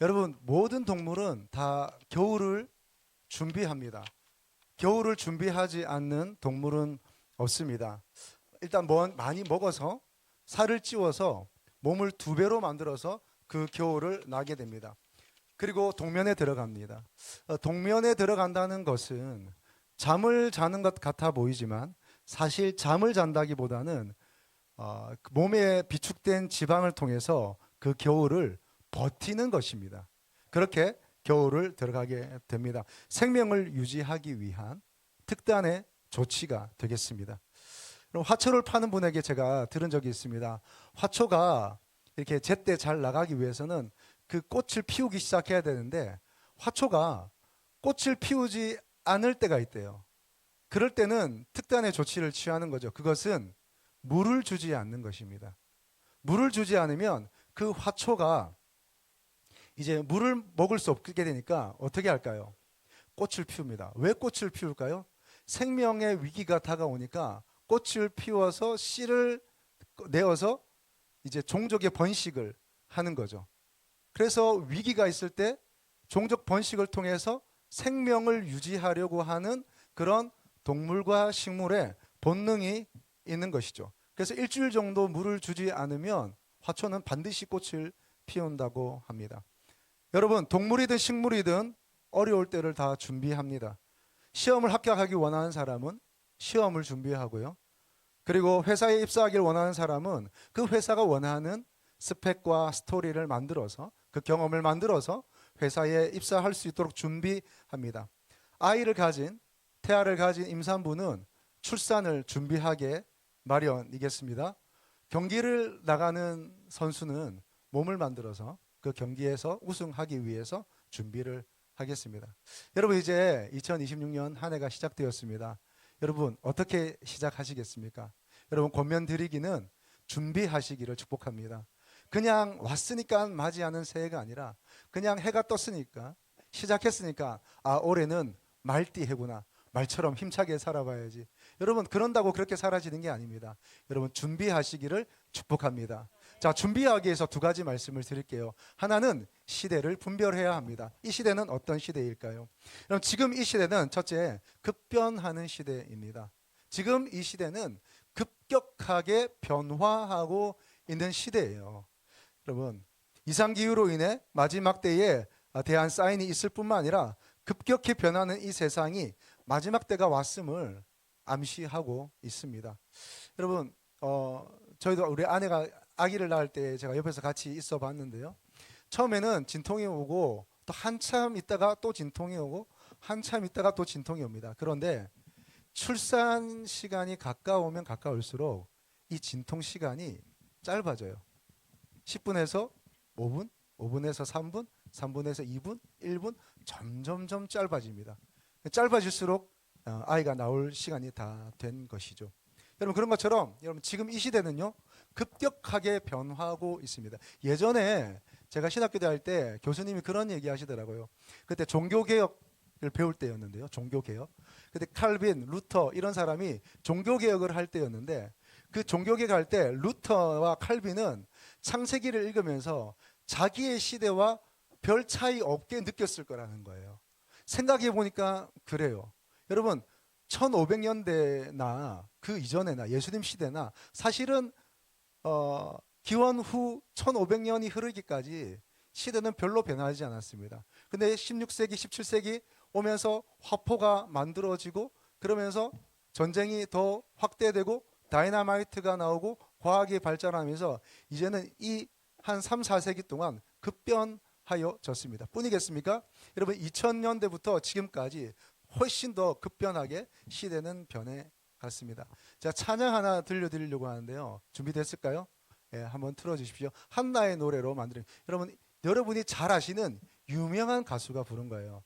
여러분, 모든 동물은 다 겨울을 준비합니다. 겨울을 준비하지 않는 동물은 없습니다. 일단 많이 먹어서 살을 찌워서 몸을 2배로 만들어서 그 겨울을 나게 됩니다. 그리고 동면에 들어갑니다. 동면에 들어간다는 것은 잠을 자는 것 같아 보이지만 사실 잠을 잔다기보다는 몸에 비축된 지방을 통해서 그 겨울을 버티는 것입니다. 그렇게 겨울을 들어가게 됩니다. 생명을 유지하기 위한 특단의 조치가 되겠습니다. 그럼 화초를 파는 분에게 제가 들은 적이 있습니다. 화초가 이렇게 제때 잘 나가기 위해서는 그 꽃을 피우기 시작해야 되는데 화초가 꽃을 피우지 않을 때가 있대요. 그럴 때는 특단의 조치를 취하는 거죠. 그것은 물을 주지 않는 것입니다. 물을 주지 않으면 그 화초가 이제 물을 먹을 수 없게 되니까 어떻게 할까요? 꽃을 피웁니다. 왜 꽃을 피울까요? 생명의 위기가 다가오니까 꽃을 피워서 씨를 내어서 이제 종족의 번식을 하는 거죠. 그래서 위기가 있을 때 종족 번식을 통해서 생명을 유지하려고 하는 그런 동물과 식물의 본능이 있는 것이죠. 그래서 일주일 정도 물을 주지 않으면 화초는 반드시 꽃을 피운다고 합니다. 여러분, 동물이든 식물이든 어려울 때를 다 준비합니다. 시험을 합격하기 원하는 사람은 시험을 준비하고요. 그리고 회사에 입사하길 원하는 사람은 그 회사가 원하는 스펙과 스토리를 만들어서 그 경험을 만들어서 회사에 입사할 수 있도록 준비합니다. 태아를 가진 임산부는 출산을 준비하게 마련이겠습니다. 경기를 나가는 선수는 몸을 만들어서 그 경기에서 우승하기 위해서 준비를 하겠습니다. 여러분, 이제 2026년 한 해가 시작되었습니다. 여러분, 어떻게 시작하시겠습니까? 여러분, 권면 드리기는 준비하시기를 축복합니다. 그냥 왔으니까 맞이하는 새해가 아니라 그냥 해가 떴으니까 시작했으니까 올해는 말띠해구나. 말처럼 힘차게 살아봐야지. 여러분, 그런다고 그렇게 사라지는 게 아닙니다. 여러분, 준비하시기를 축복합니다. 자, 준비하기 위해서 2가지 말씀을 드릴게요. 하나는 시대를 분별해야 합니다. 이 시대는 어떤 시대일까요? 그럼 지금 이 시대는 첫째, 급변하는 시대입니다. 지금 이 시대는 급격하게 변화하고 있는 시대예요. 여러분, 이상기후로 인해 마지막 때에 대한 사인이 있을 뿐만 아니라 급격히 변하는 이 세상이 마지막 때가 왔음을 암시하고 있습니다. 여러분, 저희도 우리 아내가 아기를 낳을 때 제가 옆에서 같이 있어 봤는데요. 처음에는 진통이 오고 또 한참 있다가 또 진통이 오고 한참 있다가 또 진통이 옵니다. 그런데 출산 시간이 가까우면 가까울수록 이 진통 시간이 짧아져요. 10분에서 5분, 5분에서 3분, 3분에서 2분, 1분 점점점 짧아집니다. 짧아질수록 아이가 나올 시간이 다 된 것이죠. 여러분, 그런 것처럼 여러분 지금 이 시대는요 급격하게 변화하고 있습니다. 예전에 제가 신학교 다닐 때 교수님이 그런 얘기 하시더라고요. 그때 종교개혁을 배울 때였는데요. 종교개혁. 그때 칼빈, 루터 이런 사람이 종교개혁을 할 때였는데 그 종교개혁 할 때 루터와 칼빈은 창세기를 읽으면서 자기의 시대와 별 차이 없게 느꼈을 거라는 거예요. 생각해 보니까 그래요. 여러분, 1500년대나 그 이전에나 예수님 시대나 사실은 기원 후 1500년이 흐르기까지 시대는 별로 변하지 않았습니다. 근데 16세기, 17세기 오면서 화포가 만들어지고 그러면서 전쟁이 더 확대되고 다이나마이트가 나오고 과학이 발전하면서 이제는 이 한 3, 4세기 동안 급변하여졌습니다. 뿐이겠습니까? 여러분, 2000년대부터 지금까지 훨씬 더 급변하게 시대는 변해갔습니다. 제가 찬양 하나 들려드리려고 하는데요. 준비됐을까요? 예, 한번 틀어주십시오. 한나의 노래로 만드는 여러분이 잘 아시는 유명한 가수가 부른 거예요.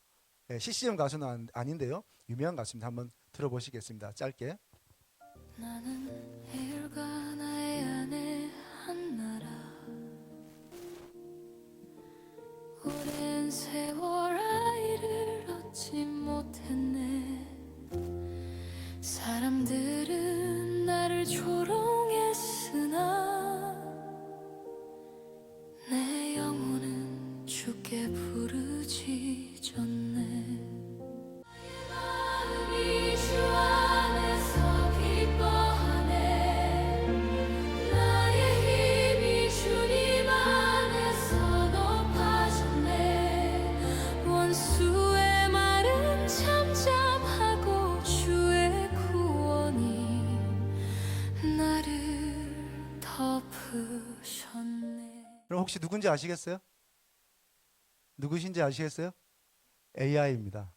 예, CCM 가수는 아닌데요. 유명한 가수입니다. 한번 들어보시겠습니다. 짧게. 나는 일과 나의 아내 한나라 오랜 세월 아이를 얻지 못했네. 사람들은 나를 조롱했으나 내 영혼은 주께 이제 부르짖었네. 마음이 주 안에서 기뻐하네. 나의 힘이 주님 안에서 높아졌네. 원수의 말은 잠잠하고 주의 구원이 나를 덮으셨네. 그럼 혹시 누군지 아시겠어요? 누구신지 아시겠어요? AI입니다.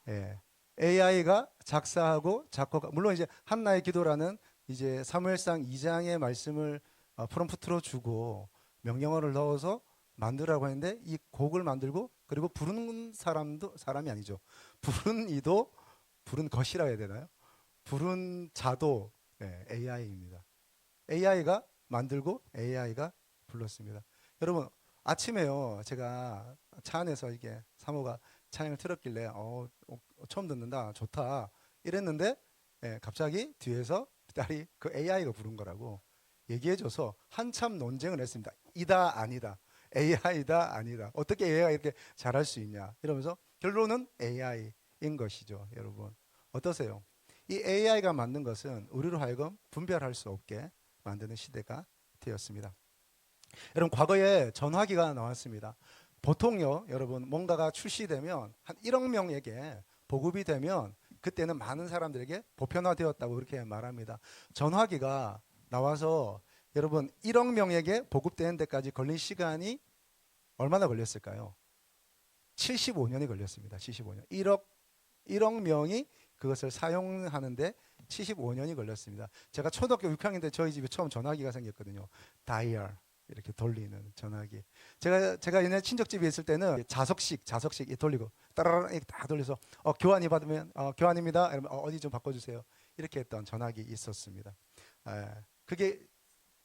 예. AI가 작사하고 작곡, 물론 이제 한나의 기도라는 이제 사무엘상 2장의 말씀을 프롬프트로 주고 명령어를 넣어서 만들라고 했는데 이 곡을 만들고 그리고 부르는 사람이 아니죠. 부른 이도 부른 것이라 해야 되나요? 부른 자도 AI입니다. AI가 만들고 AI가 불렀습니다. 여러분 아침에요 제가 차 안에서 이게 사모가 찬양을 틀었길래 처음 듣는다 좋다 이랬는데 갑자기 뒤에서 딸이 그 AI가 부른 거라고 얘기해줘서 한참 논쟁을 했습니다. 이다 아니다 AI다 아니다 어떻게 AI가 이렇게 잘할 수 있냐 이러면서 결론은 AI인 것이죠. 여러분 어떠세요? 이 AI가 만든 것은 우리로 하여금 분별할 수 없게 만드는 시대가 되었습니다. 여러분 과거에 전화기가 나왔습니다. 보통요 여러분 뭔가가 출시되면 한 1억 명에게 보급이 되면 그때는 많은 사람들에게 보편화되었다고 그렇게 말합니다. 전화기가 나와서 여러분 1억 명에게 보급되는 데까지 걸린 시간이 얼마나 걸렸을까요? 75년이 걸렸습니다. 75년. 1억 명이 그것을 사용하는데 75년이 걸렸습니다. 제가 초등학교 6학년 때 저희 집에 처음 전화기가 생겼거든요. 다이얼 이렇게 돌리는 전화기. 제가 옛날 친척집에 있을 때는 자석식 돌리고 따라랑 이렇게 다 돌려서 교환이 받으면 교환입니다. 이러면 어디 좀 바꿔주세요. 이렇게 했던 전화기 있었습니다. 그게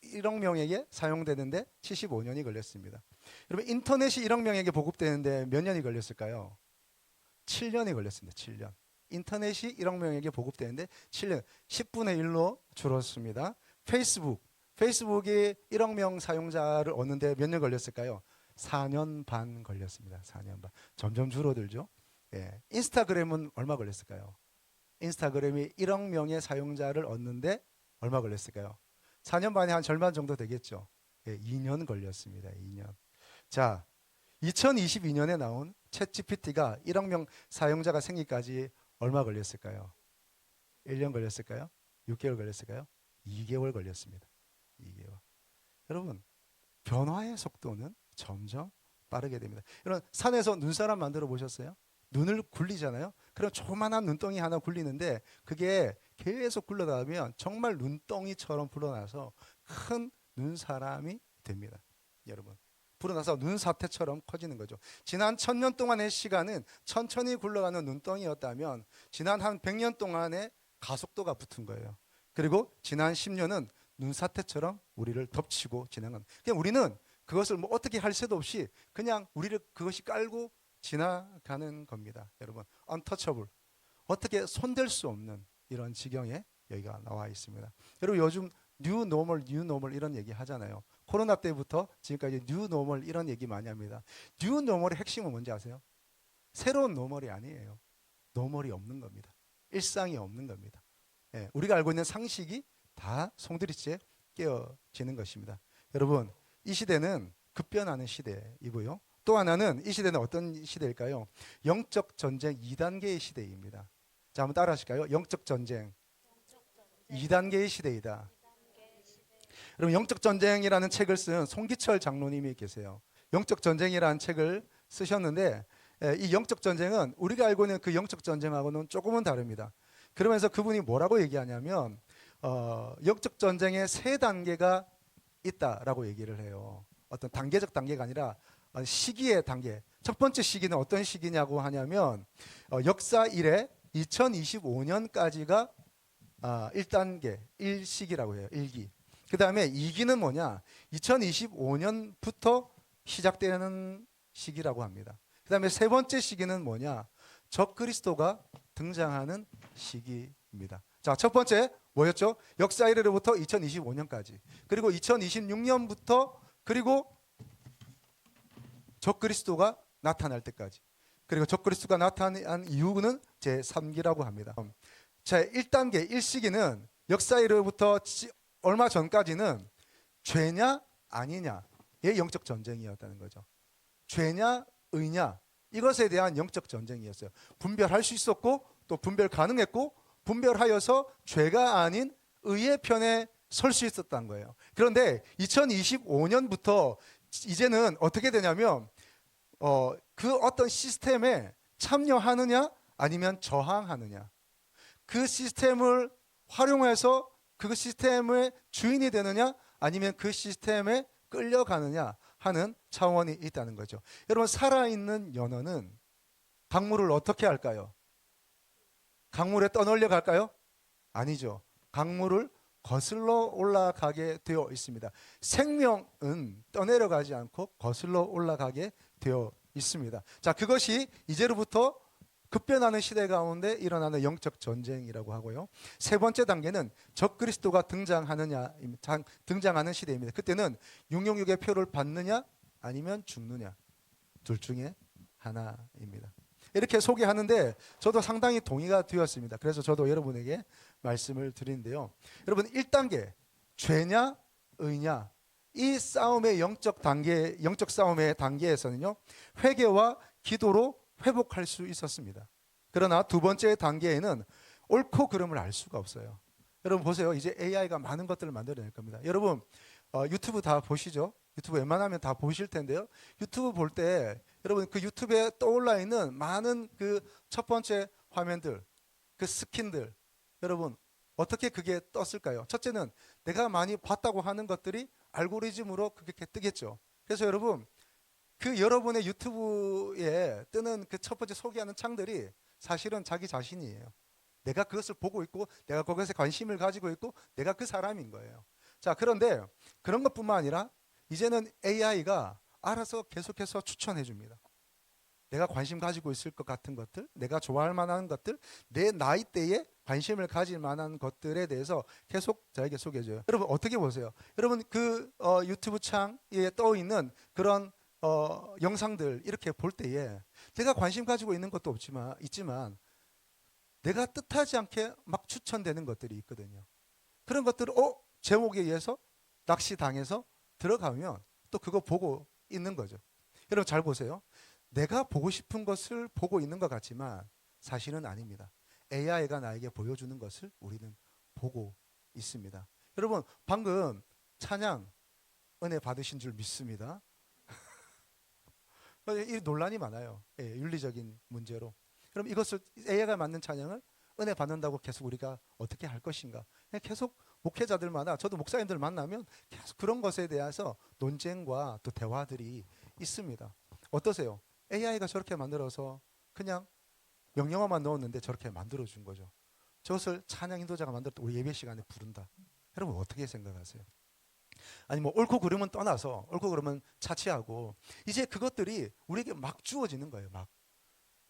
1억 명에게 사용되는데 75년이 걸렸습니다. 여러분 인터넷이 1억 명에게 보급되는데 몇 년이 걸렸을까요? 7년이 걸렸습니다. 7년. 인터넷이 1억 명에게 보급되는데 7년, 10분의 1로 줄었습니다. 페이스북이 1억 명 사용자를 얻는데 몇 년 걸렸을까요? 4년 반 걸렸습니다. 4년 반. 점점 줄어들죠. 인스타그램은 얼마 걸렸을까요? 인스타그램이 1억 명의 사용자를 얻는데 얼마 걸렸을까요? 4년 반에 한 절반 정도 되겠죠. 2년 걸렸습니다. 2년. 자, 2022년에 나온 챗GPT가 1억 명 사용자가 생기까지 얼마 걸렸을까요? 1년 걸렸을까요? 6개월 걸렸을까요? 2개월 걸렸습니다. 2개월. 여러분, 변화의 속도는 점점 빠르게 됩니다. 여러분, 산에서 눈사람 만들어 보셨어요? 눈을 굴리잖아요. 그럼 조그만한 눈덩이 하나 굴리는데 그게 계속 굴러다니면 정말 눈덩이처럼 불어나서 큰 눈사람이 됩니다. 여러분. 불어나서 눈사태처럼 커지는 거죠. 지난 1000년 동안의 시간은 천천히 굴러가는 눈덩이였다면 지난 한 100년 동안의 가속도가 붙은 거예요. 그리고 지난 10년은 눈사태처럼 우리를 덮치고 지나간. 그냥 우리는 그것을 뭐 어떻게 할 새도 없이 그냥 우리를 그것이 깔고 지나가는 겁니다. 여러분, untouchable. 어떻게 손댈 수 없는 이런 지경에 여기가 나와 있습니다. 여러분 요즘 new normal 이런 얘기 하잖아요. 코로나 때부터 지금까지 new normal 이런 얘기 많이 합니다. new normal의 핵심은 뭔지 아세요? 새로운 노멀이 아니에요. 노멀이 없는 겁니다. 일상이 없는 겁니다. 우리가 알고 있는 상식이 다 송두리째 깨어지는 것입니다. 여러분 이 시대는 급변하는 시대이고요. 또 하나는 이 시대는 어떤 시대일까요? 영적 전쟁 2단계의 시대입니다. 자, 한번 따라 하실까요? 영적 전쟁 2단계의 시대이다. 여러분 영적 전쟁이라는 책을 쓴 송기철 장로님이 계세요. 영적 전쟁이라는 책을 쓰셨는데 이 영적 전쟁은 우리가 알고 있는 그 영적 전쟁하고는 조금은 다릅니다. 그러면서 그분이 뭐라고 얘기하냐면 영적 전쟁의 3단계가 있다라고 얘기를 해요. 어떤 단계적 단계가 아니라 시기의 단계. 첫 번째 시기는 어떤 시기냐고 하냐면 역사 이래 2025년까지가 1단계, 1시기라고 해요. 1기. 그 다음에 2기는 뭐냐? 2025년부터 시작되는 시기라고 합니다. 그 다음에 세 번째 시기는 뭐냐? 적그리스도가 등장하는 시기입니다. 자, 첫 번째 뭐였죠? 역사 이래로부터 2025년까지. 그리고 2026년부터 그리고 적그리스도가 나타날 때까지. 그리고 적그리스도가 나타난 이유는 제3기라고 합니다. 자, 1단계 1시기는 역사이로부터 얼마 전까지는 죄냐 아니냐의 영적 전쟁이었다는 거죠. 죄냐 의냐 이것에 대한 영적 전쟁이었어요. 분별할 수 있었고 또 분별 가능했고 분별하여서 죄가 아닌 의의 편에 설 수 있었다는 거예요. 그런데 2025년부터 이제는 어떻게 되냐면 그 어떤 시스템에 참여하느냐 아니면 저항하느냐, 그 시스템을 활용해서 그 시스템의 주인이 되느냐 아니면 그 시스템에 끌려가느냐 하는 차원이 있다는 거죠. 여러분, 살아있는 연어는 강물을 어떻게 할까요? 강물에 떠널려 갈까요? 아니죠. 강물을 거슬러 올라가게 되어 있습니다. 생명은 떠내려가지 않고 거슬러 올라가게 되어 있습니다. 자, 그것이 이제로부터 급변하는 시대 가운데 일어나는 영적 전쟁이라고 하고요. 세 번째 단계는 적그리스도가 등장하는 시대입니다. 그때는 666의 표를 받느냐 아니면 죽느냐, 둘 중에 하나입니다. 이렇게 소개하는데 저도 상당히 동의가 되었습니다. 그래서 저도 여러분에게 말씀을 드리는데요. 여러분, 1단계 죄냐 의냐, 이 싸움의 영적 싸움의 단계에서는요, 회개와 기도로 회복할 수 있었습니다. 그러나 두 번째 단계에는 옳고 그름을 알 수가 없어요. 여러분 보세요. 이제 AI가 많은 것들을 만들어낼 겁니다. 여러분 유튜브 다 보시죠? 유튜브 웬만하면 다 보실 텐데요. 유튜브 볼 때 여러분 그 유튜브에 떠올라 있는 많은 그 첫 번째 화면들, 그 스킨들, 여러분 어떻게 그게 떴을까요? 첫째는 내가 많이 봤다고 하는 것들이 알고리즘으로 그렇게 뜨겠죠. 그래서 여러분 그 여러분의 유튜브에 뜨는 그 첫 번째 소개하는 창들이 사실은 자기 자신이에요. 내가 그것을 보고 있고 내가 그것에 관심을 가지고 있고 내가 그 사람인 거예요. 자, 그런데 그런 것뿐만 아니라 이제는 AI가 알아서 계속해서 추천해 줍니다. 내가 관심 가지고 있을 것 같은 것들, 내가 좋아할 만한 것들, 내 나이대에 관심을 가질 만한 것들에 대해서 계속 저에게 소개해 줘요. 여러분 어떻게 보세요? 여러분 그 유튜브 창에 떠 있는 그런 영상들 이렇게 볼 때에 내가 관심 가지고 있는 것도 있지만 내가 뜻하지 않게 막 추천되는 것들이 있거든요. 그런 것들을 제목에 의해서 낚시당해서 들어가면 또 그거 보고 있는 거죠. 여러분 잘 보세요. 내가 보고 싶은 것을 보고 있는 것 같지만 사실은 아닙니다. AI가 나에게 보여주는 것을 우리는 보고 있습니다. 여러분 방금 찬양 은혜 받으신 줄 믿습니다. 이 논란이 많아요. 윤리적인 문제로. 그럼 이것을 AI가 만든 찬양을 은혜 받는다고 계속 우리가 어떻게 할 것인가? 계속 목회자들마다 저도 목사님들 만나면 계속 그런 것에 대해서 논쟁과 또 대화들이 있습니다. 어떠세요? AI가 저렇게 만들어서 그냥 명령어만 넣었는데 저렇게 만들어준 거죠. 저것을 찬양 인도자가 만들었다 우리 예배 시간에 부른다. 여러분 어떻게 생각하세요? 아니 뭐 옳고 그름은 떠나서 옳고 그름은 차치하고 이제 그것들이 우리에게 막 주어지는 거예요.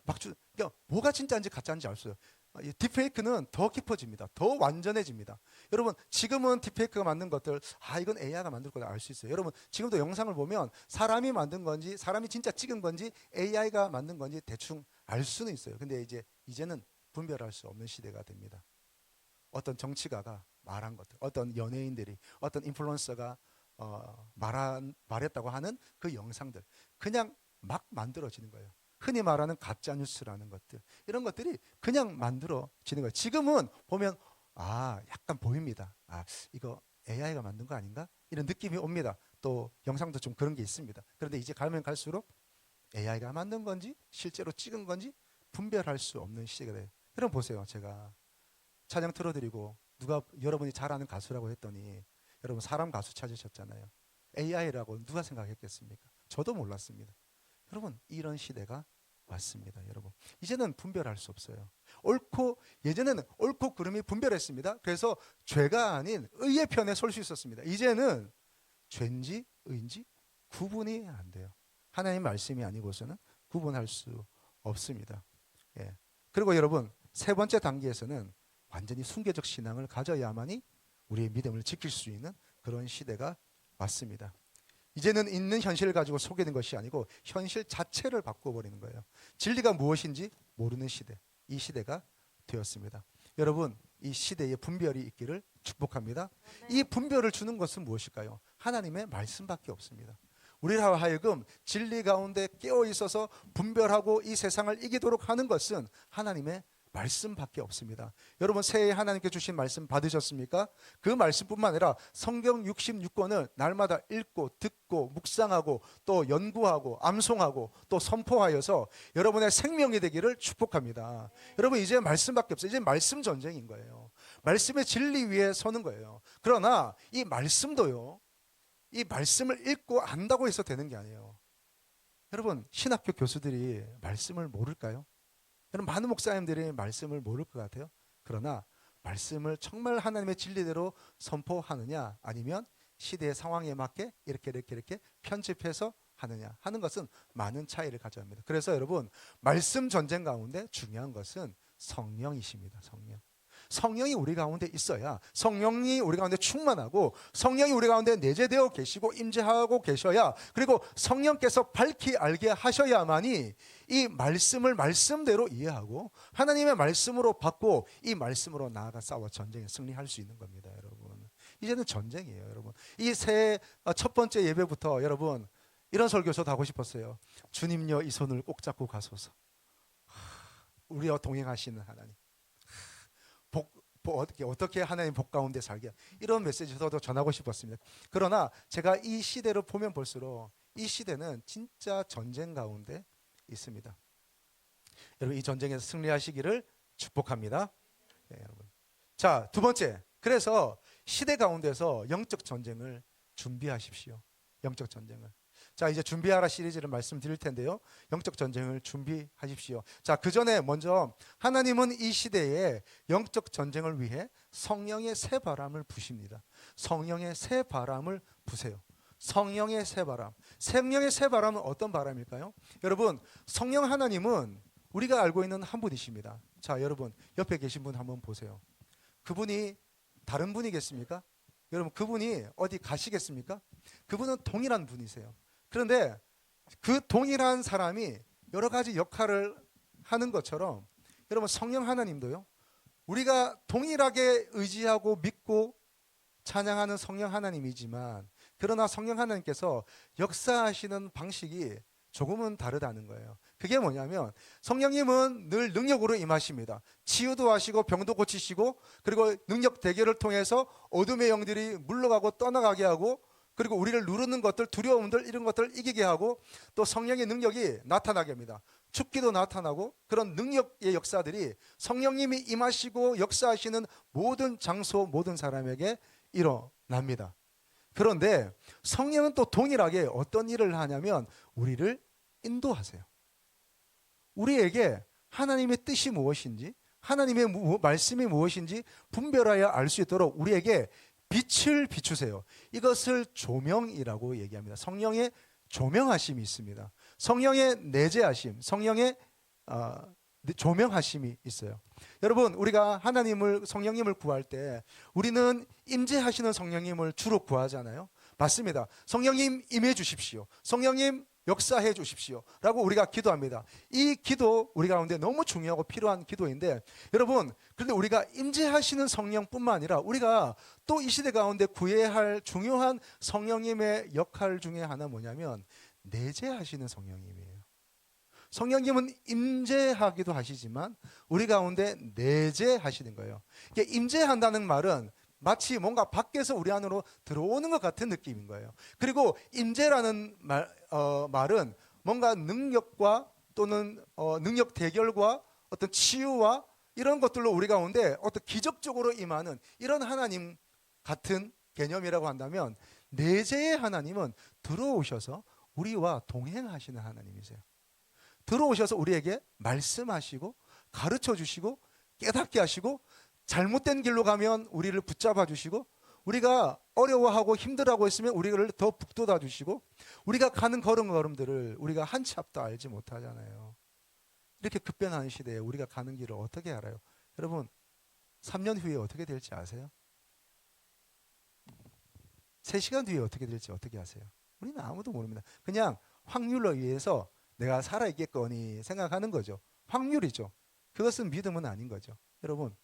그러니까 뭐가 진짜인지 가짜인지 알 수 없어요. 이 딥페이크는 더 깊어집니다. 더 완전해집니다. 여러분 지금은 딥페이크가 만든 것들 이건 AI가 만들 거다 알 수 있어요. 여러분 지금도 영상을 보면 사람이 만든 건지 사람이 진짜 찍은 건지 AI가 만든 건지 대충 알 수는 있어요. 근데 이제는 분별할 수 없는 시대가 됩니다. 어떤 정치가가 말한 것들, 어떤 연예인들이, 어떤 인플루언서가 말했다고 하는 그 영상들 그냥 막 만들어지는 거예요. 흔히 말하는 가짜 뉴스라는 것들, 이런 것들이 그냥 만들어지는 거예요. 지금은 보면 약간 보입니다. 이거 AI가 만든 거 아닌가? 이런 느낌이 옵니다. 또 영상도 좀 그런 게 있습니다. 그런데 이제 가면 갈수록 AI가 만든 건지 실제로 찍은 건지 분별할 수 없는 시대가 돼요. 여러분 보세요. 제가 찬양 틀어드리고 여러분이 잘 아는 가수라고 했더니 여러분 사람 가수 찾으셨잖아요. AI라고 누가 생각했겠습니까? 저도 몰랐습니다. 여러분 이런 시대가 왔습니다. 여러분 이제는 분별할 수 없어요. 예전에는 옳고 그름이 분별했습니다. 그래서 죄가 아닌 의의 편에 설 수 있었습니다. 이제는 죄인지 의인지 구분이 안 돼요. 하나님 말씀이 아니고서는 구분할 수 없습니다. 그리고 여러분 세 번째 단계에서는 완전히 순교적 신앙을 가져야만이 우리의 믿음을 지킬 수 있는 그런 시대가 왔습니다. 이제는 있는 현실을 가지고 소개된 것이 아니고 현실 자체를 바꿔버리는 거예요. 진리가 무엇인지 모르는 시대, 이 시대가 되었습니다. 여러분, 이 시대에 분별이 있기를 축복합니다. 이 분별을 주는 것은 무엇일까요? 하나님의 말씀밖에 없습니다. 우리라 하여금 진리 가운데 깨어 있어서 분별하고 이 세상을 이기도록 하는 것은 하나님의 말씀밖에 없습니다. 여러분, 새해 하나님께 주신 말씀 받으셨습니까? 그 말씀뿐만 아니라 성경 66권을 날마다 읽고 듣고 묵상하고 또 연구하고 암송하고 또 선포하여서 여러분의 생명이 되기를 축복합니다. 여러분, 이제 말씀밖에 없어요. 이제 말씀 전쟁인 거예요. 말씀의 진리 위에 서는 거예요. 그러나 이 말씀도요, 이 말씀을 읽고 안다고 해서 되는 게 아니에요. 여러분, 신학교 교수들이 말씀을 모를까요? 여러분, 많은 목사님들이 말씀을 모를 것 같아요. 그러나 말씀을 정말 하나님의 진리대로 선포하느냐, 아니면 시대의 상황에 맞게 이렇게 편집해서 하느냐 하는 것은 많은 차이를 가져옵니다. 그래서 여러분, 말씀 전쟁 가운데 중요한 것은 성령이십니다. 성령이 우리 가운데 있어야, 성령이 우리 가운데 충만하고 성령이 우리 가운데 내재되어 계시고 임재하고 계셔야, 그리고 성령께서 밝히 알게 하셔야만이 이 말씀을 말씀대로 이해하고 하나님의 말씀으로 받고 이 말씀으로 나아가 싸워 전쟁에 승리할 수 있는 겁니다. 여러분, 이제는 전쟁이에요. 여러분, 이 새해 첫 번째 예배부터 여러분, 이런 설교 저도 하고 싶었어요. 주님여, 이 손을 꼭 잡고 가소서. 우리와 동행하시는 하나님, 어떻게 하나님 복 가운데 살게, 이런 메시지 저도 전하고 싶었습니다. 그러나 제가 이 시대를 보면 볼수록 이 시대는 진짜 전쟁 가운데 있습니다. 여러분, 이 전쟁에서 승리하시기를 축복합니다. 네, 여러분. 자, 두 번째, 그래서 시대 가운데서 영적 전쟁을 준비하십시오. 영적 전쟁을. 자, 이제 준비하라 시리즈를 말씀드릴 텐데요. 영적 전쟁을 준비하십시오. 자, 그 전에 먼저 하나님은 이 시대에 영적 전쟁을 위해 성령의 새 바람을 부십니다. 성령의 새 바람을 부세요. 성령의 새 바람. 성령의 새 바람은 어떤 바람일까요? 여러분, 성령 하나님은 우리가 알고 있는 한 분이십니다. 자, 여러분, 옆에 계신 분 한번 보세요. 그분이 다른 분이겠습니까? 여러분, 그분이 어디 가시겠습니까? 그분은 동일한 분이세요. 그런데 그 동일한 사람이 여러 가지 역할을 하는 것처럼 여러분, 성령 하나님도요, 우리가 동일하게 의지하고 믿고 찬양하는 성령 하나님이지만, 그러나 성령 하나님께서 역사하시는 방식이 조금은 다르다는 거예요. 그게 뭐냐면, 성령님은 늘 능력으로 임하십니다. 치유도 하시고 병도 고치시고, 그리고 능력 대결을 통해서 어둠의 영들이 물러가고 떠나가게 하고, 그리고 우리를 누르는 것들, 두려움들, 이런 것들을 이기게 하고, 또 성령의 능력이 나타나게 합니다. 축기도 나타나고, 그런 능력의 역사들이 성령님이 임하시고 역사하시는 모든 장소, 모든 사람에게 일어납니다. 그런데 성령은 또 동일하게 어떤 일을 하냐면 우리를 인도하세요. 우리에게 하나님의 뜻이 무엇인지, 하나님의 말씀이 무엇인지 분별하여 알 수 있도록 우리에게 빛을 비추세요. 이것을 조명이라고 얘기합니다. 성령의 조명하심이 있습니다. 성령의 내재하심, 성령의 조명하심이 있어요. 여러분, 우리가 성령님을 구할 때 우리는 임재하시는 성령님을 주로 구하잖아요. 맞습니다. 성령님 임해 주십시오. 성령님 역사해 주십시오 라고 우리가 기도합니다. 이 기도 우리 가운데 너무 중요하고 필요한 기도인데, 여러분, 그런데 우리가 임재하시는 성령뿐만 아니라 우리가 또 이 시대 가운데 구해야 할 중요한 성령님의 역할 중에 하나 뭐냐면 내재하시는 성령님이에요. 성령님은 임재하기도 하시지만 우리 가운데 내재하시는 거예요. 이게 임재한다는 말은 마치 뭔가 밖에서 우리 안으로 들어오는 것 같은 느낌인 거예요. 그리고 임재라는 말은 뭔가 능력과 또는 능력 대결과 어떤 치유와 이런 것들로 우리 가운데 어떤 기적적으로 임하는 이런 하나님 같은 개념이라고 한다면, 내재의 하나님은 들어오셔서 우리와 동행하시는 하나님이세요. 들어오셔서 우리에게 말씀하시고 가르쳐 주시고 깨닫게 하시고, 잘못된 길로 가면 우리를 붙잡아 주시고, 우리가 어려워하고 힘들어하고 있으면 우리를 더 북돋아 주시고, 우리가 가는 걸음걸음들을 우리가 한 치 앞도 알지 못하잖아요. 이렇게 급변하는 시대에 우리가 가는 길을 어떻게 알아요? 여러분, 3년 후에 어떻게 될지 아세요? 3시간 뒤에 어떻게 될지 어떻게 아세요? 우리는 아무도 모릅니다. 그냥 확률로 의해서 내가 살아있겠거니 생각하는 거죠. 확률이죠. 그것은 믿음은 아닌 거죠. 여러분,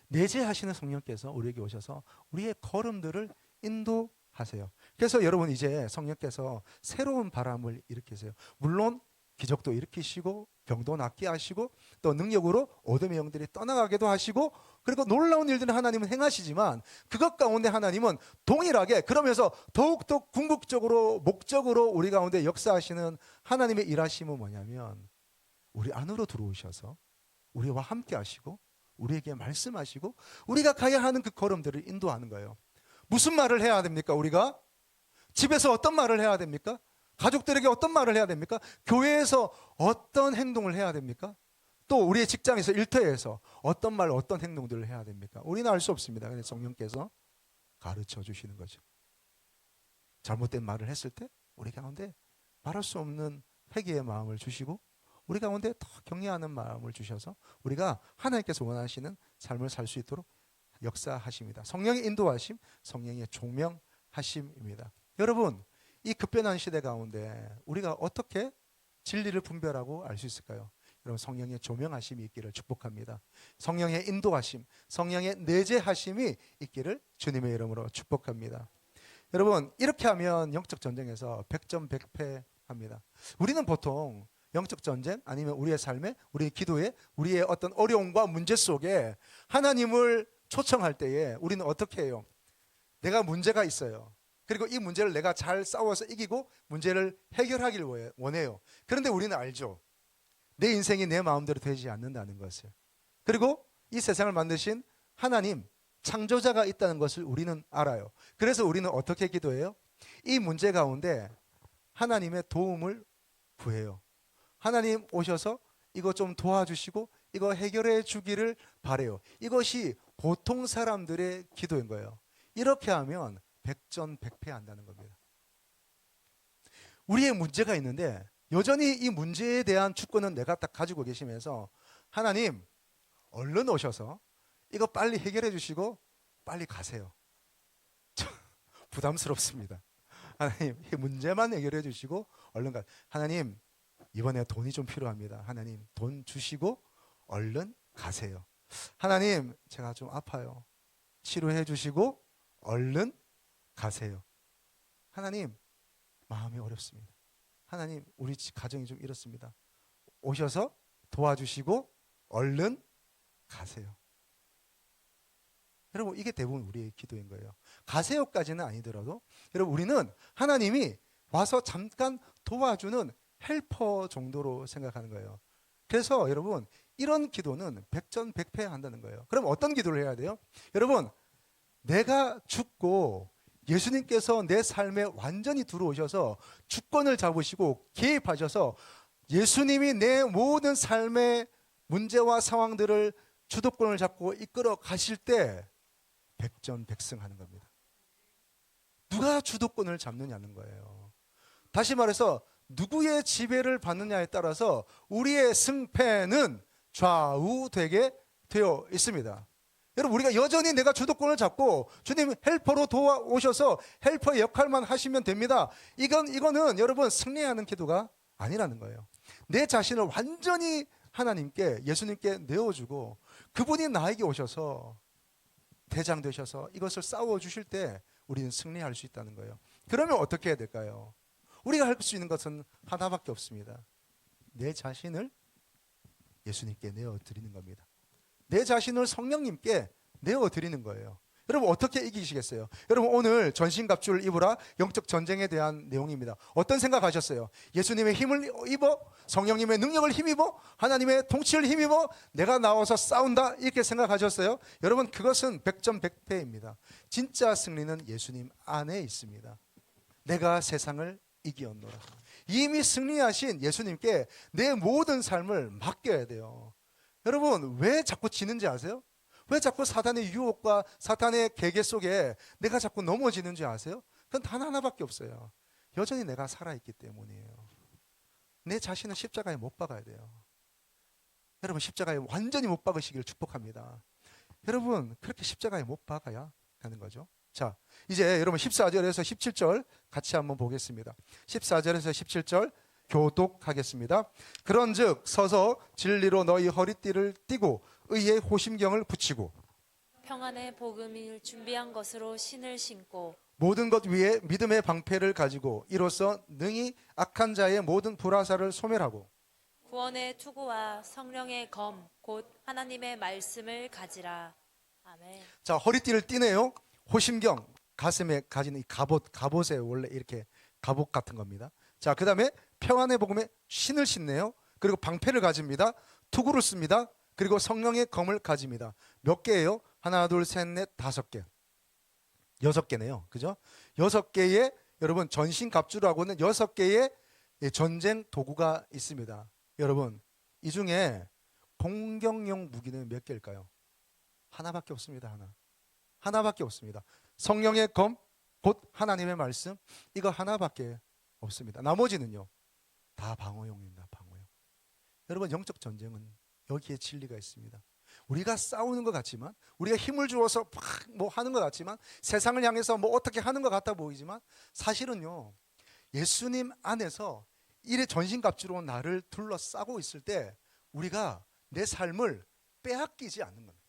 내재하시는 성령께서 우리에게 오셔서 우리의 걸음들을 인도하세요. 그래서 여러분 이제 성령께서 새로운 바람을 일으키세요. 물론 기적도 일으키시고 병도 낫게 하시고 또 능력으로 어둠의 영들이 떠나가게도 하시고 그리고 놀라운 일들을 하나님은 행하시지만 그것 가운데 하나님은 동일하게 그러면서 더욱더 궁극적으로 목적으로 우리 가운데 역사하시는 하나님의 일하심은 뭐냐면 우리 안으로 들어오셔서 우리와 함께 하시고 우리에게 말씀하시고 우리가 가야 하는 그 걸음들을 인도하는 거예요. 무슨 말을 해야 됩니까? 우리가 집에서 어떤 말을 해야 됩니까? 가족들에게 어떤 말을 해야 됩니까? 교회에서 어떤 행동을 해야 됩니까? 또 우리의 직장에서 일터에서 어떤 말 어떤 행동들을 해야 됩니까? 우리는 알 수 없습니다. 근데 성령께서 가르쳐 주시는 거죠. 잘못된 말을 했을 때 우리 가운데 말할 수 없는 회개의 마음을 주시고 우리 가운데 더 격려하는 마음을 주셔서 우리가 하나님께서 원하시는 삶을 살 수 있도록 역사하십니다. 성령의 인도하심, 성령의 조명하심입니다. 여러분, 이 급변한 시대 가운데 우리가 어떻게 진리를 분별하고 알 수 있을까요? 여러분, 성령의 조명하심이 있기를 축복합니다. 성령의 인도하심, 성령의 내재하심이 있기를 주님의 이름으로 축복합니다. 여러분, 이렇게 하면 영적 전쟁에서 100점 100패합니다. 우리는 보통 영적 전쟁 아니면 우리의 삶에, 우리의 기도에, 우리의 어떤 어려움과 문제 속에 하나님을 초청할 때에 우리는 어떻게 해요? 내가 문제가 있어요. 그리고 이 문제를 내가 잘 싸워서 이기고 문제를 해결하길 원해요. 그런데 우리는 알죠. 내 인생이 내 마음대로 되지 않는다는 것을. 그리고 이 세상을 만드신 하나님, 창조자가 있다는 것을 우리는 알아요. 그래서 우리는 어떻게 기도해요? 이 문제 가운데 하나님의 도움을 구해요. 하나님 오셔서 이거 좀 도와주시고 이거 해결해 주기를 바래요. 이것이 보통 사람들의 기도인 거예요. 이렇게 하면 백전백패한다는 겁니다. 우리의 문제가 있는데 여전히 이 문제에 대한 주권은 내가 딱 가지고 계시면서 하나님 얼른 오셔서 이거 빨리 해결해 주시고 빨리 가세요. 부담스럽습니다. 하나님 이 문제만 해결해 주시고 얼른 가. 하나님 이번에 돈이 좀 필요합니다. 하나님 돈 주시고 얼른 가세요. 하나님 제가 좀 아파요. 치료해 주시고 얼른 가세요. 하나님 마음이 어렵습니다. 하나님 우리 가정이 좀 이렇습니다. 오셔서 도와주시고 얼른 가세요. 여러분 이게 대부분 우리의 기도인 거예요. 가세요까지는 아니더라도 여러분 우리는 하나님이 와서 잠깐 도와주는 헬퍼 정도로 생각하는 거예요. 그래서 여러분 이런 기도는 백전백패한다는 거예요. 그럼 어떤 기도를 해야 돼요? 여러분 내가 죽고 예수님께서 내 삶에 완전히 들어오셔서 주권을 잡으시고 개입하셔서 예수님이 내 모든 삶의 문제와 상황들을 주도권을 잡고 이끌어 가실 때 백전백승하는 겁니다. 누가 주도권을 잡느냐는 거예요. 다시 말해서 누구의 지배를 받느냐에 따라서 우리의 승패는 좌우되게 되어 있습니다. 여러분 우리가 여전히 내가 주도권을 잡고 주님 헬퍼로 도와오셔서 헬퍼의 역할만 하시면 됩니다. 이거는 여러분 승리하는 기도가 아니라는 거예요. 내 자신을 완전히 하나님께 예수님께 내어주고 그분이 나에게 오셔서 대장 되셔서 이것을 싸워주실 때 우리는 승리할 수 있다는 거예요. 그러면 어떻게 해야 될까요? 우리가 할 수 있는 것은 하나밖에 없습니다. 내 자신을 예수님께 내어드리는 겁니다. 내 자신을 성령님께 내어드리는 거예요. 여러분 어떻게 이기시겠어요? 여러분 오늘 전신갑주를 입으라 영적 전쟁에 대한 내용입니다. 어떤 생각하셨어요? 예수님의 힘을 입어? 성령님의 능력을 힘입어? 하나님의 통치를 힘입어? 내가 나와서 싸운다? 이렇게 생각하셨어요? 여러분 그것은 백전백패입니다. 진짜 승리는 예수님 안에 있습니다. 내가 세상을 이기었노라. 이미 승리하신 예수님께 내 모든 삶을 맡겨야 돼요. 여러분 왜 자꾸 지는지 아세요? 왜 자꾸 사탄의 유혹과 사탄의 계계 속에 내가 자꾸 넘어지는지 아세요? 그건 단 하나밖에 없어요. 여전히 내가 살아있기 때문이에요. 내 자신은 십자가에 못 박아야 돼요. 여러분 십자가에 완전히 못 박으시길 축복합니다. 여러분 그렇게 십자가에 못 박아야 하는 거죠. 자, 이제 여러분 14절에서 17절 같이 한번 보겠습니다. 14절에서 17절 교독하겠습니다. 그런즉 서서 진리로 너희 허리띠를 띠고 의의 호심경을 붙이고 평안의 복음을 준비한 것으로 신을 신고 모든 것 위에 믿음의 방패를 가지고 이로써 능히 악한 자의 모든 불화살을 소멸하고 구원의 투구와 성령의 검 곧 하나님의 말씀을 가지라. 아멘. 자, 허리띠를 띠네요. 호심경, 가슴에 가지는 이 갑옷에 원래 이렇게 갑옷 같은 겁니다. 자, 그 다음에 평안의 복음에 신을 신네요. 그리고 방패를 가집니다. 투구를 씁니다. 그리고 성령의 검을 가집니다. 몇 개예요? 하나, 둘, 셋, 넷, 다섯 개. 6개네요. 그죠? 6개의 여러분 전신갑주라고는 6개의 전쟁 도구가 있습니다. 여러분, 이 중에 공격용 무기는 몇 개일까요? 하나밖에 없습니다. 하나밖에 없습니다. 성령의 검, 곧 하나님의 말씀, 이거 하나밖에 없습니다. 나머지는요, 다 방어용입니다. 방어용. 여러분, 영적 전쟁은 여기에 진리가 있습니다. 우리가 싸우는 것 같지만, 우리가 힘을 주어서 막 뭐 하는 것 같지만, 세상을 향해서 뭐 어떻게 하는 것 같아 보이지만, 사실은요, 예수님 안에서 이래 전신갑주로 나를 둘러싸고 있을 때 우리가 내 삶을 빼앗기지 않는 겁니다.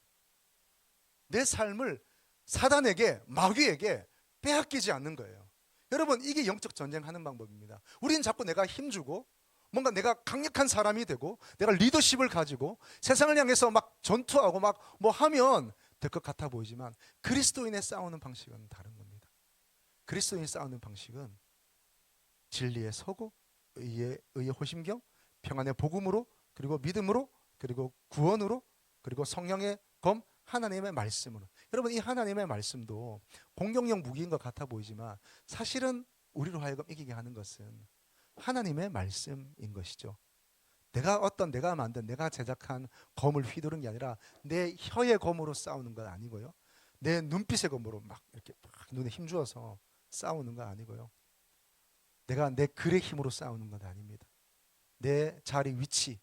내 삶을 사단에게, 마귀에게 빼앗기지 않는 거예요. 여러분, 이게 영적 전쟁하는 방법입니다. 우리는 자꾸 내가 힘주고 뭔가 내가 강력한 사람이 되고 내가 리더십을 가지고 세상을 향해서 막 전투하고 막 뭐 하면 될 것 같아 보이지만 그리스도인의 싸우는 방식은 다른 겁니다. 그리스도인이 싸우는 방식은 진리에 서고 의의 호심경, 평안의 복음으로, 그리고 믿음으로, 그리고 구원으로, 그리고 성령의 검, 하나님의 말씀으로. 여러분, 이 하나님의 말씀도 공격용 무기인 것 같아 보이지만 사실은 우리로 하여금 이기게 하는 것은 하나님의 말씀인 것이죠. 내가 만든, 내가 제작한 검을 휘두른 게 아니라 내 혀의 검으로 싸우는 건 아니고요. 내 눈빛의 검으로 막 이렇게 막 눈에 힘주어서 싸우는 건 아니고요. 내가 내 글의 힘으로 싸우는 건 아닙니다. 내 자리, 위치,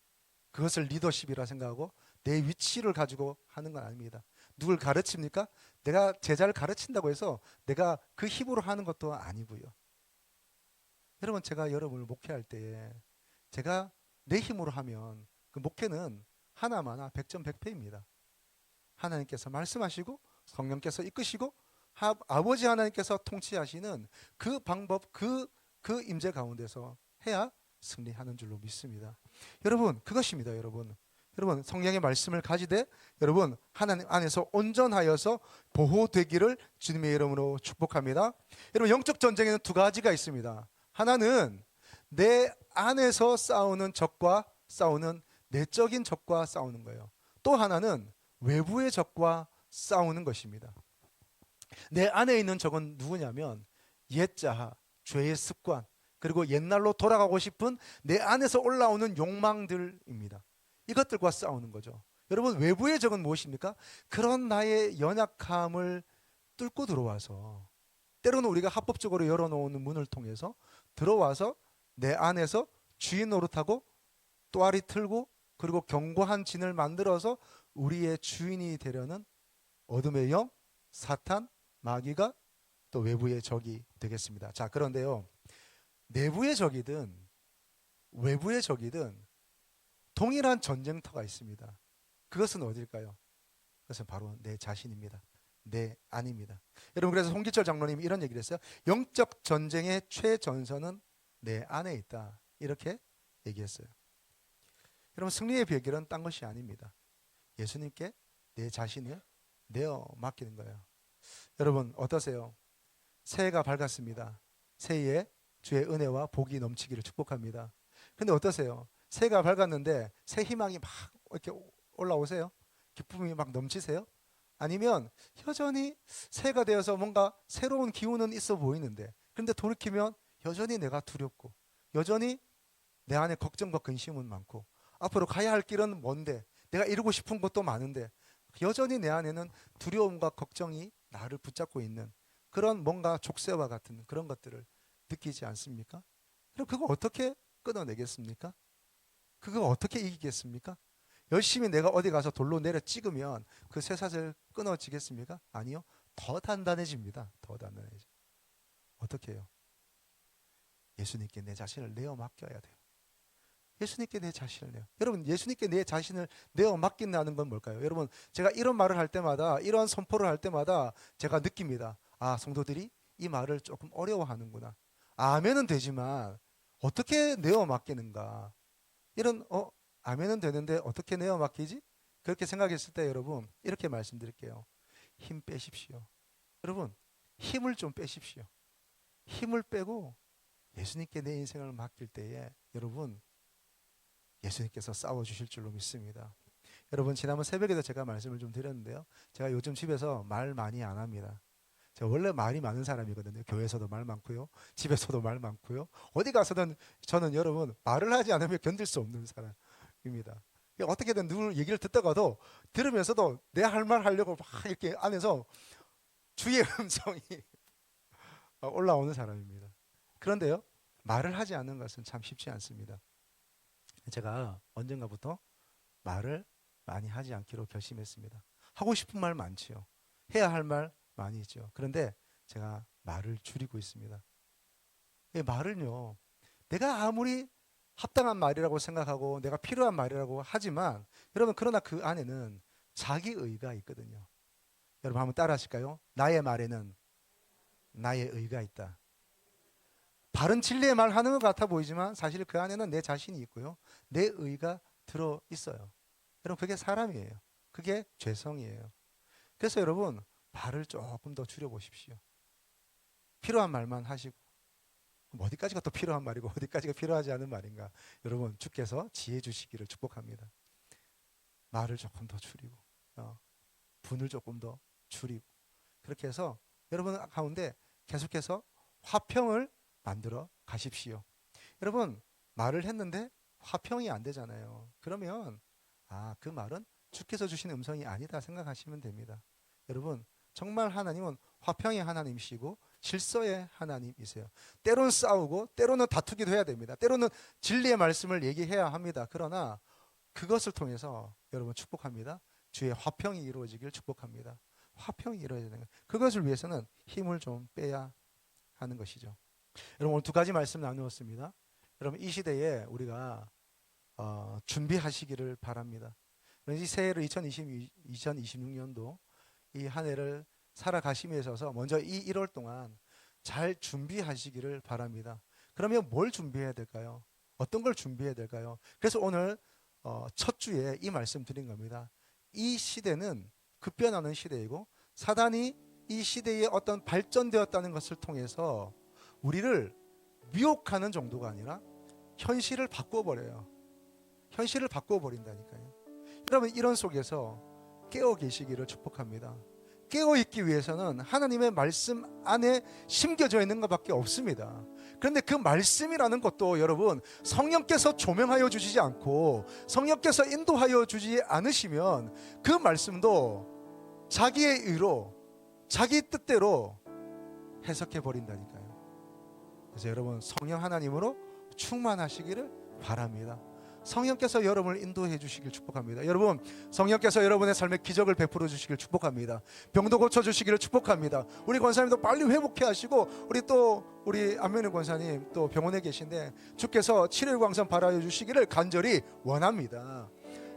그것을 리더십이라 생각하고 내 위치를 가지고 하는 건 아닙니다. 누굴 가르칩니까? 내가 제자를 가르친다고 해서 내가 그 힘으로 하는 것도 아니고요. 여러분, 제가 여러분을 목회할 때에 제가 내 힘으로 하면 그 목회는 하나마나 백전백패입니다. 하나님께서 말씀하시고 성령께서 이끄시고 아버지 하나님께서 통치하시는 그 방법, 그 임재 가운데서 해야 승리하는 줄로 믿습니다. 여러분, 그것입니다. 여러분 성령의 말씀을 가지되 여러분 하나님 안에서 온전하여서 보호되기를 주님의 이름으로 축복합니다. 여러분, 영적 전쟁에는 두 가지가 있습니다. 하나는 내 안에서 싸우는 적과 싸우는 내적인 적과 싸우는 거예요. 또 하나는 외부의 적과 싸우는 것입니다. 내 안에 있는 적은 누구냐면 옛자아, 죄의 습관, 그리고 옛날로 돌아가고 싶은 내 안에서 올라오는 욕망들입니다. 이것들과 싸우는 거죠. 여러분, 외부의 적은 무엇입니까? 그런 나의 연약함을 뚫고 들어와서, 때로는 우리가 합법적으로 열어놓는 문을 통해서 들어와서 내 안에서 주인 노릇하고 또아리 틀고 그리고 견고한 진을 만들어서 우리의 주인이 되려는 어둠의 영, 사탄, 마귀가 또 외부의 적이 되겠습니다. 자, 그런데요, 내부의 적이든 외부의 적이든 동일한 전쟁터가 있습니다. 그것은 어딜까요? 그것은 바로 내 자신입니다. 내 안입니다. 여러분, 그래서 홍기철 장로님이 이런 얘기를 했어요. 영적 전쟁의 최전선은 내 안에 있다, 이렇게 얘기했어요. 여러분, 승리의 비결은 딴 것이 아닙니다. 예수님께 내 자신을 내어 맡기는 거예요. 여러분, 어떠세요? 새해가 밝았습니다. 새해에 주의 은혜와 복이 넘치기를 축복합니다. 근데 어떠세요? 새해가 밝았는데 새 희망이 막 이렇게 올라오세요? 기쁨이 막 넘치세요? 아니면 여전히 새해가 되어서 뭔가 새로운 기운은 있어 보이는데, 그런데 돌이키면 여전히 내가 두렵고 여전히 내 안에 걱정과 근심은 많고 앞으로 가야 할 길은 먼데 내가 이루고 싶은 것도 많은데 여전히 내 안에는 두려움과 걱정이 나를 붙잡고 있는 그런 뭔가 족쇄와 같은 그런 것들을 느끼지 않습니까? 그럼 그거 어떻게 끊어내겠습니까? 그거 어떻게 이기겠습니까? 열심히 내가 어디 가서 돌로 내려 찍으면 그 쇠사슬 끊어지겠습니까? 아니요. 더 단단해집니다. 더 단단해져. 어떻게 해요? 예수님께 내 자신을 내어 맡겨야 돼요. 예수님께 내 자신을 내어. 여러분, 예수님께 내 자신을 내어 맡긴다는 건 뭘까요? 여러분, 제가 이런 말을 할 때마다, 이러한 선포를 할 때마다 제가 느낍니다. 아, 성도들이 이 말을 조금 어려워하는구나. 아멘은 되지만 어떻게 내어 맡기는가? 이런 아멘은 되는데 어떻게 내어 맡기지? 그렇게 생각했을 때 여러분, 이렇게 말씀드릴게요. 힘 빼십시오. 여러분, 힘을 좀 빼십시오. 힘을 빼고 예수님께 내 인생을 맡길 때에 여러분, 예수님께서 싸워주실 줄로 믿습니다. 여러분, 지난번 새벽에도 제가 말씀을 좀 드렸는데요. 제가 요즘 집에서 말 많이 안 합니다. 제가 원래 말이 많은 사람이거든요. 교회에서도 말 많고요. 집에서도 말 많고요. 어디 가서든 저는 여러분, 말을 하지 않으면 견딜 수 없는 사람입니다. 어떻게든 누구 얘기를 듣다가도 들으면서도 내 할 말 하려고 막 이렇게 안에서 주의 음성이 올라오는 사람입니다. 그런데요, 말을 하지 않는 것은 참 쉽지 않습니다. 제가 언젠가부터 말을 많이 하지 않기로 결심했습니다. 하고 싶은 말 많지요. 해야 할 말 많이 있죠. 그런데 제가 말을 줄이고 있습니다. 이 말을요, 내가 아무리 합당한 말이라고 생각하고 내가 필요한 말이라고 하지만 여러분, 그러나 그 안에는 자기의가 있거든요. 여러분, 한번 따라 하실까요? 나의 말에는 나의 의가 있다. 바른 진리의 말 하는 것 같아 보이지만 사실 그 안에는 내 자신이 있고요, 내 의가 들어 있어요. 여러분, 그게 사람이에요. 그게 죄성이에요. 그래서 여러분, 말을 조금 더 줄여보십시오. 필요한 말만 하시고, 어디까지가 또 필요한 말이고 어디까지가 필요하지 않은 말인가. 여러분, 주께서 지혜 주시기를 축복합니다. 말을 조금 더 줄이고 분을 조금 더 줄이고, 그렇게 해서 여러분 가운데 계속해서 화평을 만들어 가십시오. 여러분, 말을 했는데 화평이 안 되잖아요. 그러면 그 말은 주께서 주신 음성이 아니다 생각하시면 됩니다. 여러분, 정말 하나님은 화평의 하나님이시고 질서의 하나님이세요. 때로는 싸우고 때로는 다투기도 해야 됩니다. 때로는 진리의 말씀을 얘기해야 합니다. 그러나 그것을 통해서 여러분 축복합니다. 주의 화평이 이루어지길 축복합니다. 화평이 이루어져야 되는 것. 그것을 위해서는 힘을 좀 빼야 하는 것이죠. 여러분, 오늘 두 가지 말씀 나누었습니다. 여러분, 이 시대에 우리가 준비하시기를 바랍니다. 이 새해를 2026년도 이 한 해를 살아가심에 있어서 먼저 이 1월 동안 잘 준비하시기를 바랍니다. 그러면 뭘 준비해야 될까요? 어떤 걸 준비해야 될까요? 그래서 오늘 첫 주에 이 말씀 드린 겁니다. 이 시대는 급변하는 시대이고 사단이 이 시대에 어떤 발전되었다는 것을 통해서 우리를 미혹하는 정도가 아니라 현실을 바꿔버려요. 현실을 바꿔버린다니까요. 여러분, 이런 속에서 깨어 계시기를 축복합니다. 깨어 있기 위해서는 하나님의 말씀 안에 심겨져 있는 것밖에 없습니다. 그런데 그 말씀이라는 것도 여러분, 성령께서 조명하여 주시지 않고 성령께서 인도하여 주지 않으시면 그 말씀도 자기의 의로 자기 뜻대로 해석해 버린다니까요. 그래서 여러분, 성령 하나님으로 충만하시기를 바랍니다. 성령께서 여러분을 인도해 주시길 축복합니다. 여러분, 성령께서 여러분의 삶에 기적을 베풀어 주시길 축복합니다. 병도 고쳐 주시기를 축복합니다. 우리 권사님도 빨리 회복해 하시고, 우리 안면의 권사님 또 병원에 계신데 주께서 치료의 광선 발하여 주시기를 간절히 원합니다.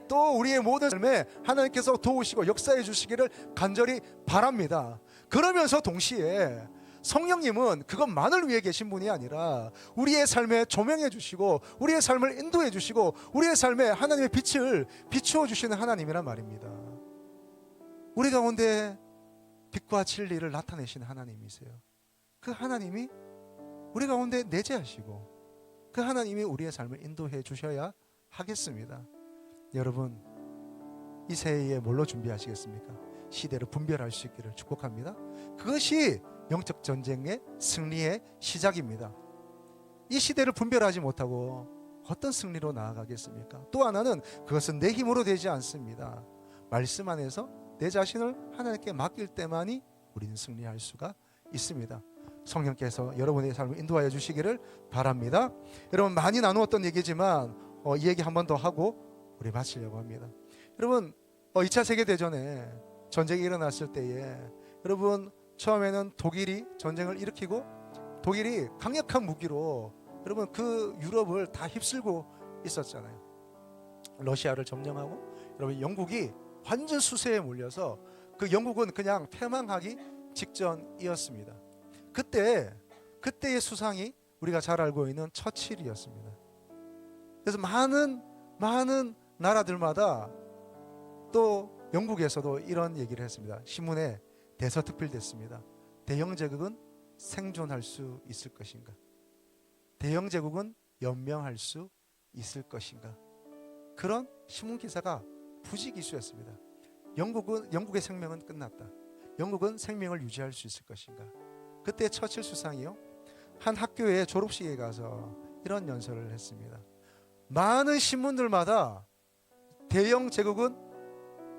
또 우리의 모든 삶에 하나님께서 도우시고 역사해 주시기를 간절히 바랍니다. 그러면서 동시에 성령님은 그것만을 위해 계신 분이 아니라 우리의 삶에 조명해 주시고 우리의 삶을 인도해 주시고 우리의 삶에 하나님의 빛을 비추어 주시는 하나님이란 말입니다. 우리 가운데 빛과 진리를 나타내시는 하나님이세요. 그 하나님이 우리 가운데 내재하시고 그 하나님이 우리의 삶을 인도해 주셔야 하겠습니다. 여러분, 이 새해에 뭘로 준비하시겠습니까? 시대를 분별할 수 있기를 축복합니다. 그것이 영적 전쟁의 승리의 시작입니다. 이 시대를 분별하지 못하고 어떤 승리로 나아가겠습니까? 또 하나는 그것은 내 힘으로 되지 않습니다. 말씀 안에서 내 자신을 하나님께 맡길 때만이 우리는 승리할 수가 있습니다. 성령께서 여러분의 삶을 인도하여 주시기를 바랍니다. 여러분, 많이 나누었던 얘기지만 이 얘기 한 번 더 하고 우리 마치려고 합니다. 여러분, 2차 세계대전에 전쟁이 일어났을 때에 여러분 처음에는 독일이 전쟁을 일으키고 독일이 강력한 무기로 여러분 그 유럽을 다 휩쓸고 있었잖아요. 러시아를 점령하고 여러분 영국이 완전 수세에 몰려서 그 영국은 그냥 패망하기 직전이었습니다. 그때의 수상이 우리가 잘 알고 있는 처칠이었습니다. 그래서 많은 나라들마다 또 영국에서도 이런 얘기를 했습니다. 신문에 대서특필됐습니다. 대영 제국은 생존할 수 있을 것인가? 대영 제국은 연명할 수 있을 것인가? 그런 신문 기사가 부지기수였습니다. 영국의 생명은 끝났다. 영국은 생명을 유지할 수 있을 것인가? 그때 처칠 수상이요, 한 학교의 졸업식에 가서 이런 연설을 했습니다. 많은 신문들마다 대영 제국은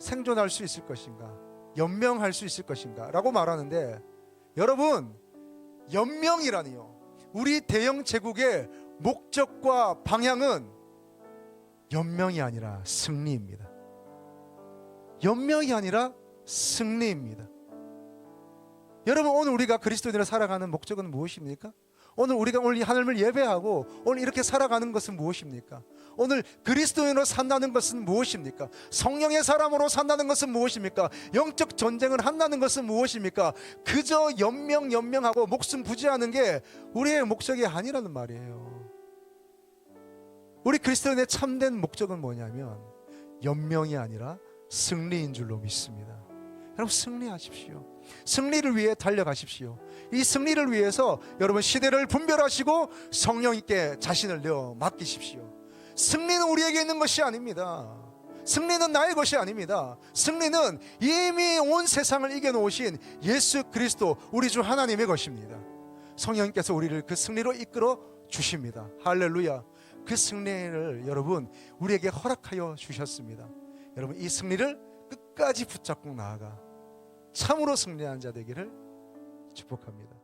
생존할 수 있을 것인가, 연명할 수 있을 것인가 라고 말하는데, 여러분 연명이라니요, 우리 대영 제국의 목적과 방향은 연명이 아니라 승리입니다. 연명이 아니라 승리입니다. 여러분 오늘 우리가 그리스도인으로 살아가는 목적은 무엇입니까? 우리가 하나님을 예배하고 오늘 이렇게 살아가는 것은 무엇입니까? 오늘 그리스도인으로 산다는 것은 무엇입니까? 성령의 사람으로 산다는 것은 무엇입니까? 영적 전쟁을 한다는 것은 무엇입니까? 그저 연명하고 목숨 부지하는 게 우리의 목적이 아니라는 말이에요. 우리 그리스도인의 참된 목적은 뭐냐면 연명이 아니라 승리인 줄로 믿습니다. 여러분 승리하십시오. 승리를 위해 달려가십시오. 이 승리를 위해서 여러분 시대를 분별하시고 성령님께 자신을 내어 맡기십시오. 승리는 우리에게 있는 것이 아닙니다. 승리는 나의 것이 아닙니다. 승리는 이미 온 세상을 이겨놓으신 예수 그리스도 우리 주 하나님의 것입니다. 성령님께서 우리를 그 승리로 이끌어 주십니다. 할렐루야. 그 승리를 여러분 우리에게 허락하여 주셨습니다. 여러분 이 승리를 끝까지 붙잡고 나아가 참으로 승리한 자 되기를 축복합니다.